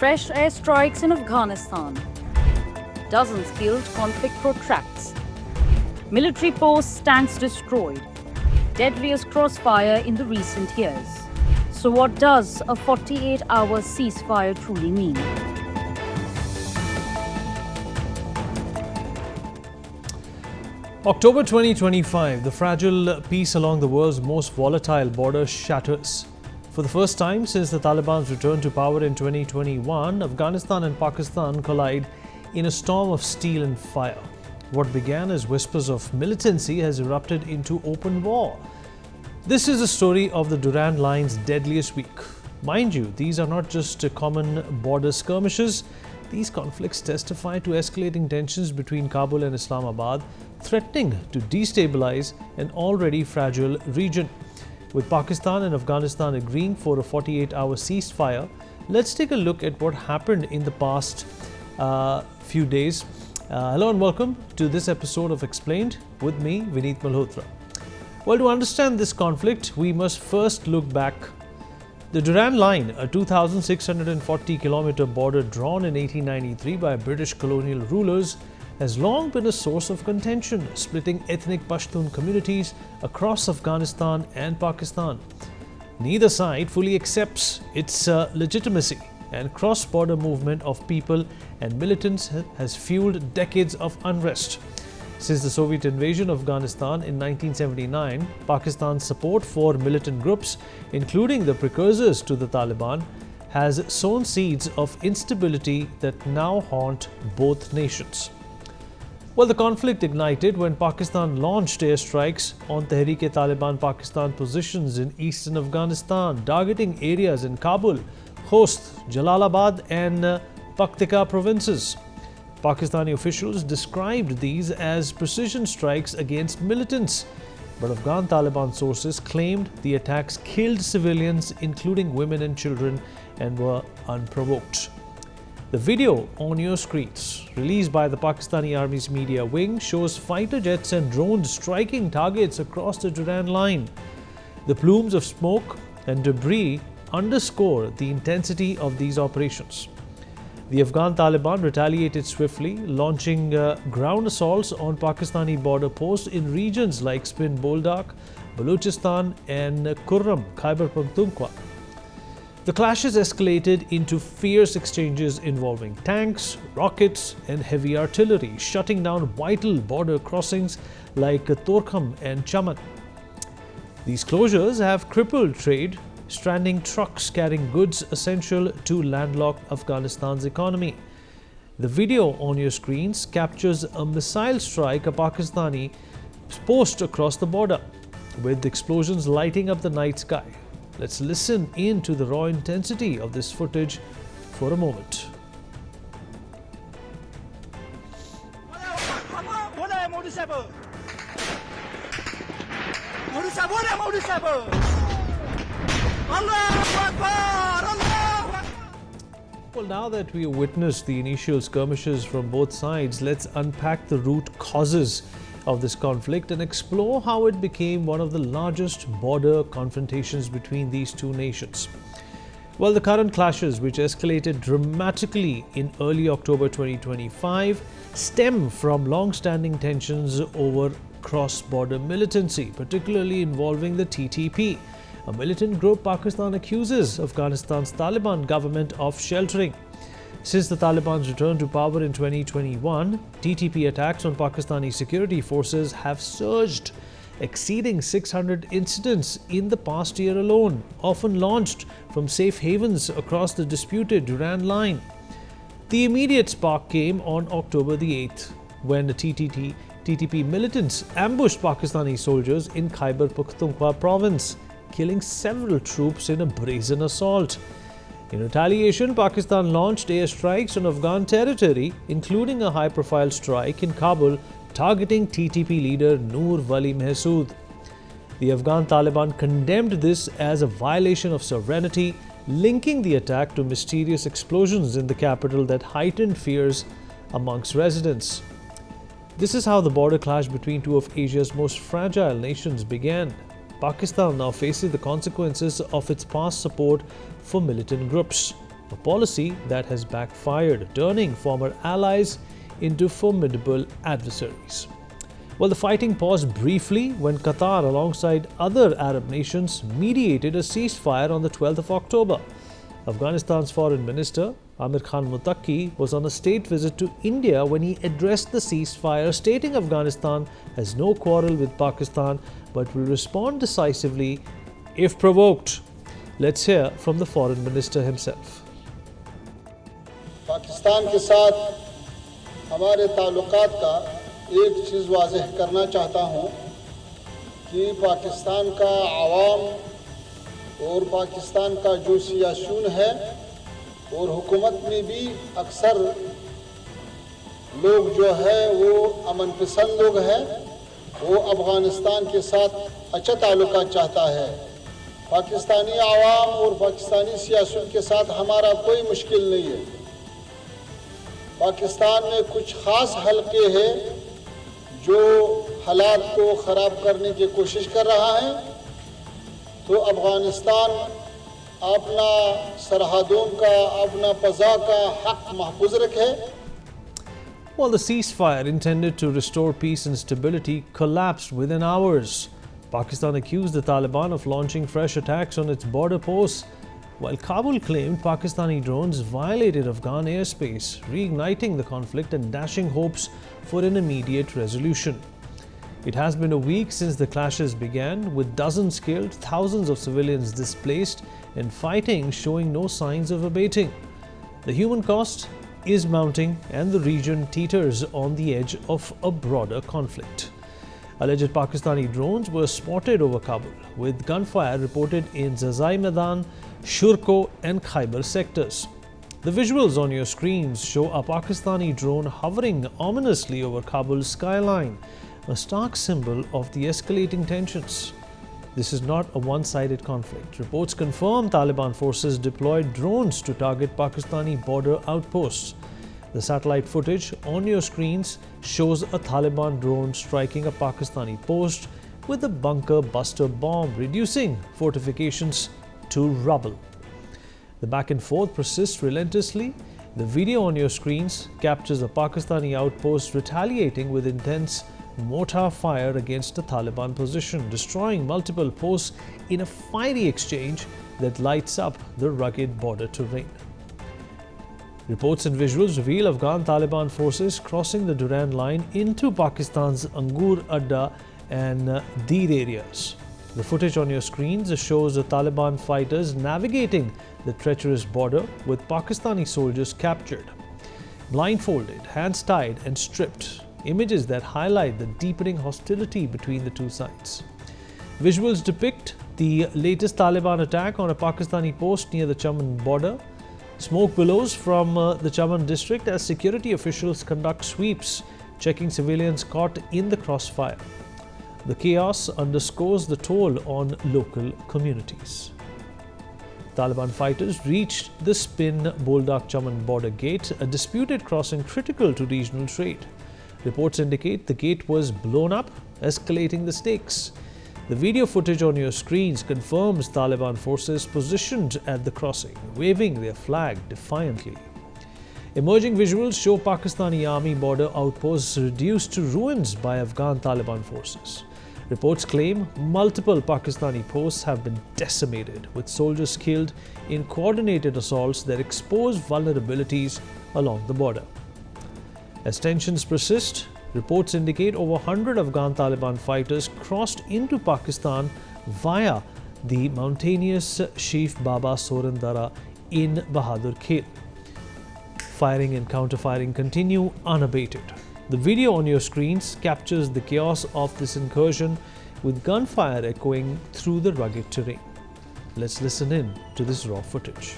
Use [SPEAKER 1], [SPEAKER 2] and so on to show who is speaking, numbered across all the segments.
[SPEAKER 1] Fresh airstrikes in Afghanistan. Dozens killed, conflict protracts. Military posts, tanks destroyed. Deadliest crossfire in the recent years. So what does a 48-hour ceasefire truly mean?
[SPEAKER 2] October 2025, the fragile peace along the world's most volatile border shatters. For the first time since the Taliban's return to power in 2021, Afghanistan and Pakistan collide in a storm of steel and fire. What began as whispers of militancy has erupted into open war. This is the story of the Durand Line's deadliest week. Mind you, these are not just common border skirmishes. These conflicts testify to escalating tensions between Kabul and Islamabad, threatening to destabilize an already fragile region. With Pakistan and Afghanistan agreeing for a 48-hour ceasefire, let's take a look at what happened in the past few days. Hello and welcome to this episode of Xplained with me, Vineet Malhotra. Well, to understand this conflict, we must first look back. The Durand Line, a 2,640-kilometer border drawn in 1893 by British colonial rulers, has long been a source of contention, splitting ethnic Pashtun communities across Afghanistan and Pakistan. Neither side fully accepts its legitimacy, and cross-border movement of people and militants has fueled decades of unrest. Since the Soviet invasion of Afghanistan in 1979, Pakistan's support for militant groups, including the precursors to the Taliban, has sown seeds of instability that now haunt both nations. Well, the conflict ignited when Pakistan launched airstrikes on Tehreek-e-Taliban Pakistan positions in eastern Afghanistan, targeting areas in Kabul, Khost, Jalalabad and Paktika provinces. Pakistani officials described these as precision strikes against militants, but Afghan Taliban sources claimed the attacks killed civilians, including women and children, and were unprovoked. The video on your screens, released by the Pakistani Army's media wing, shows fighter jets and drones striking targets across the Durand Line. The plumes of smoke and debris underscore the intensity of these operations. The Afghan Taliban retaliated swiftly, launching ground assaults on Pakistani border posts in regions like Spin Boldak, Balochistan and Kurram, Khyber Pakhtunkhwa. The clashes escalated into fierce exchanges involving tanks, rockets and heavy artillery, shutting down vital border crossings like Torkham and Chaman. These closures have crippled trade, stranding trucks carrying goods essential to landlocked Afghanistan's economy. The video on your screens captures a missile strike a Pakistani post across the border, with explosions lighting up the night sky. Let's listen in to the raw intensity of this footage for a moment. Well, now that we have witnessed the initial skirmishes from both sides, let's unpack the root causes of this conflict and explore how it became one of the largest border confrontations between these two nations. Well, the current clashes, which escalated dramatically in early October 2025, stem from long-standing tensions over cross-border militancy, particularly involving the TTP, a militant group Pakistan accuses Afghanistan's Taliban government of sheltering. Since the Taliban's return to power in 2021, TTP attacks on Pakistani security forces have surged, exceeding 600 incidents in the past year alone, often launched from safe havens across the disputed Durand Line. The immediate spark came on October the 8th, when the TTP militants ambushed Pakistani soldiers in Khyber Pakhtunkhwa province, killing several troops in a brazen assault. In retaliation, Pakistan launched airstrikes on Afghan territory, including a high-profile strike in Kabul targeting TTP leader Noor Wali Mehsood. The Afghan Taliban condemned this as a violation of sovereignty, linking the attack to mysterious explosions in the capital that heightened fears amongst residents. This is how the border clash between two of Asia's most fragile nations began. Pakistan now faces the consequences of its past support for militant groups. a policy that has backfired, turning former allies into formidable adversaries. Well, the fighting paused briefly when Qatar, alongside other Arab nations, mediated a ceasefire on the 12th of October. Afghanistan's Foreign Minister, Amir Khan Muttaqi, was on a state visit to India when he addressed the ceasefire, stating Afghanistan has no quarrel with Pakistan but will respond decisively if provoked. Let's hear from the Foreign Minister himself.
[SPEAKER 3] Pakistan के साथ हमारे ताल्लुकात का एक चीज़ वाज़ेह करना चाहता हूँ कि पाकिस्तान का आवाम और पाकिस्तान का जो सियासून है और हुकूमत में भी अक्सर लोग जो है वो अमन पसंद लोग हैं, वो अफ़गानिस्तान के साथ अच्छा ताल्लुकात चाहता है। पाकिस्तानी आवाम और पाकिस्तानी सियासून के साथ हमारा कोई मुश्किल नहीं है। पाकिस्तान में कुछ ख़ास हलके हैं जो हालात को ख़राब करने की कोशिश कर रहा है, तो अफ़गानिस्तान अपना सरहदों का, अपना फ़ज़ा का हक़ महफूज रखे।
[SPEAKER 2] While the ceasefire intended to restore peace and stability collapsed within hours, Pakistan accused the Taliban of launching fresh attacks on its border posts, while Kabul claimed Pakistani drones violated Afghan airspace, reigniting the conflict and dashing hopes for an immediate resolution. It has been a week since the clashes began, with dozens killed, thousands of civilians displaced, and fighting showing no signs of abating. The human cost is mounting, and the region teeters on the edge of a broader conflict. Alleged Pakistani drones were spotted over Kabul, with gunfire reported in Zazai Maidan, Shurko and Khyber sectors. The visuals on your screens show a Pakistani drone hovering ominously over Kabul's skyline, a stark symbol of the escalating tensions. This is not a one-sided conflict. Reports confirm Taliban forces deployed drones to target Pakistani border outposts. The satellite footage on your screens shows a Taliban drone striking a Pakistani post with a bunker buster bomb, reducing fortifications to rubble. The back and forth persists relentlessly. The video on your screens captures a Pakistani outpost retaliating with intense mortar fire against a Taliban position, destroying multiple posts in a fiery exchange that lights up the rugged border terrain. Reports and visuals reveal Afghan Taliban forces crossing the Durand Line into Pakistan's Angur Adda and Deer areas. The footage on your screens shows the Taliban fighters navigating the treacherous border, with Pakistani soldiers captured, blindfolded, hands tied and stripped, images that highlight the deepening hostility between the two sides. Visuals depict the latest Taliban attack on a Pakistani post near the Chaman border. Smoke billows from the Chaman district as security officials conduct sweeps, checking civilians caught in the crossfire. The chaos underscores the toll on local communities. Taliban fighters reached the Spin Boldak Chaman border gate, a disputed crossing critical to regional trade. Reports indicate the gate was blown up, escalating the stakes. The video footage on your screens confirms Taliban forces positioned at the crossing, waving their flag defiantly. Emerging visuals show Pakistani army border outposts reduced to ruins by Afghan Taliban forces. Reports claim multiple Pakistani posts have been decimated, with soldiers killed in coordinated assaults that expose vulnerabilities along the border. As tensions persist, reports indicate over 100 Afghan Taliban fighters crossed into Pakistan via the mountainous Sheikh Baba Soran Dara in Bahadur Khel. Firing and counter-firing continue unabated. The video on your screens captures the chaos of this incursion, with gunfire echoing through the rugged terrain. Let's listen in to this raw footage.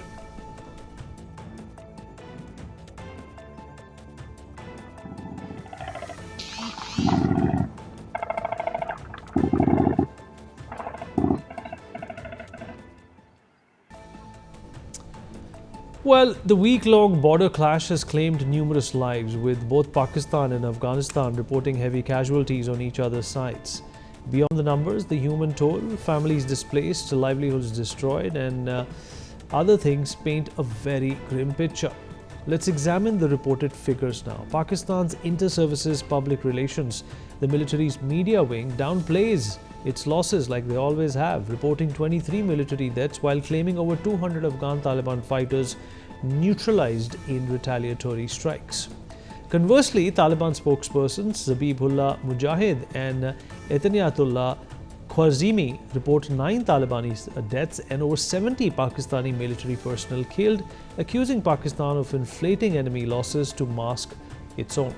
[SPEAKER 2] Well, the week-long border clash has claimed numerous lives, with both Pakistan and Afghanistan reporting heavy casualties on each other's sides. Beyond the numbers, the human toll, families displaced, livelihoods destroyed, and other things paint a very grim picture. Let's examine the reported figures now. Pakistan's Inter-Services Public Relations, the military's media wing, downplays its losses like they always have, reporting 23 military deaths while claiming over 200 Afghan Taliban fighters neutralized in retaliatory strikes. Conversely, Taliban spokespersons Zabihullah Mujahid and Etaniyatullah Khwarizmi report 9 Taliban deaths and over 70 Pakistani military personnel killed, accusing Pakistan of inflating enemy losses to mask its own.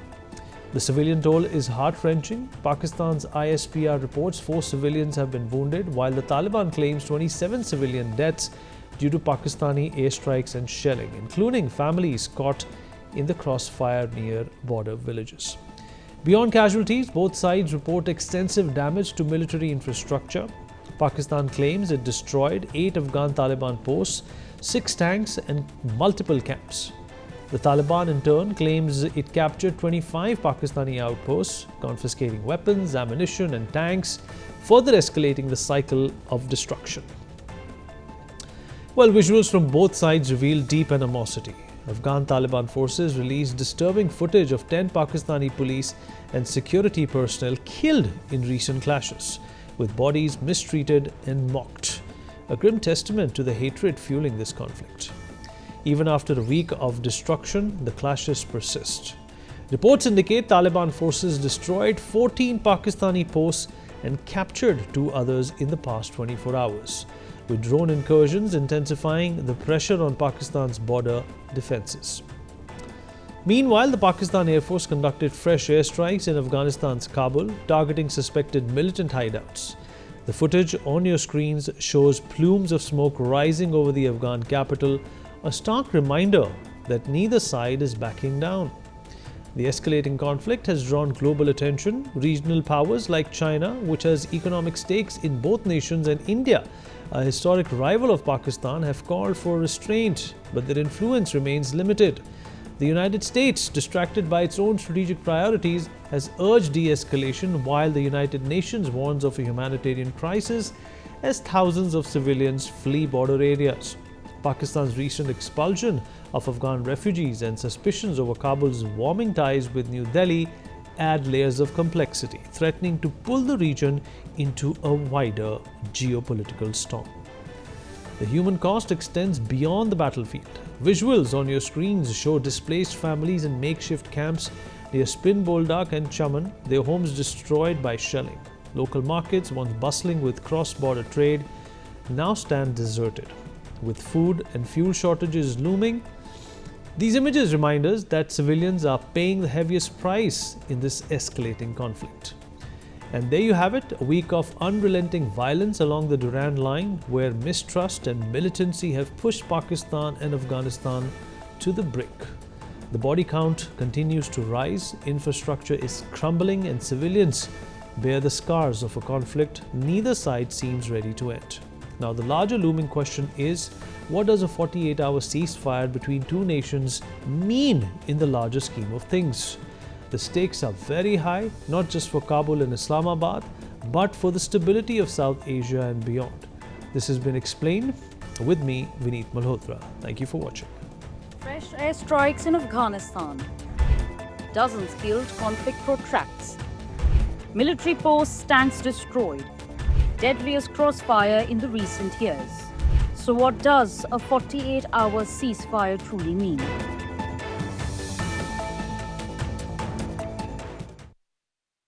[SPEAKER 2] The civilian toll is heart-wrenching. Pakistan's ISPR reports 4 civilians have been wounded, while the Taliban claims 27 civilian deaths due to Pakistani airstrikes and shelling, including families caught in the crossfire near border villages. Beyond casualties, both sides report extensive damage to military infrastructure. Pakistan claims it destroyed 8 Afghan Taliban posts, 6 tanks and multiple camps. The Taliban in turn claims it captured 25 Pakistani outposts, confiscating weapons, ammunition and tanks, further escalating the cycle of destruction. Well, visuals from both sides reveal deep animosity. Afghan Taliban forces released disturbing footage of 10 Pakistani police and security personnel killed in recent clashes, with bodies mistreated and mocked, a grim testament to the hatred fueling this conflict. Even after a week of destruction, the clashes persist. Reports indicate Taliban forces destroyed 14 Pakistani posts and captured 2 others in the past 24 hours, with drone incursions intensifying the pressure on Pakistan's border defenses. Meanwhile, the Pakistan Air Force conducted fresh airstrikes in Afghanistan's Kabul, targeting suspected militant hideouts. The footage on your screens shows plumes of smoke rising over the Afghan capital, a stark reminder that neither side is backing down. The escalating conflict has drawn global attention. Regional powers like China, which has economic stakes in both nations, and India, a historic rival of Pakistan, have called for restraint, but their influence remains limited. The United States, distracted by its own strategic priorities, has urged de-escalation, while the United Nations warns of a humanitarian crisis as thousands of civilians flee border areas. Pakistan's recent expulsion of Afghan refugees and suspicions over Kabul's warming ties with New Delhi add layers of complexity, threatening to pull the region into a wider geopolitical storm. The human cost extends beyond the battlefield. Visuals on your screens show displaced families in makeshift camps near Spin Boldak and Chaman, their homes destroyed by shelling. Local markets, once bustling with cross-border trade, now stand deserted. With food and fuel shortages looming, these images remind us that civilians are paying the heaviest price in this escalating conflict. And there you have it, a week of unrelenting violence along the Durand Line, where mistrust and militancy have pushed Pakistan and Afghanistan to the brink. The body count continues to rise, infrastructure is crumbling, and civilians bear the scars of a conflict neither side seems ready to end. Now, the larger looming question is, what does a 48-hour ceasefire between two nations mean in the larger scheme of things? The stakes are very high, not just for Kabul and Islamabad, but for the stability of South Asia and beyond. This has been Explained with me, Vineet Malhotra. Thank you for watching.
[SPEAKER 1] Fresh airstrikes in Afghanistan. Dozens killed, conflict protracts. Military posts, tanks destroyed. Deadliest crossfire in the recent years. So what does a 48-hour ceasefire truly mean?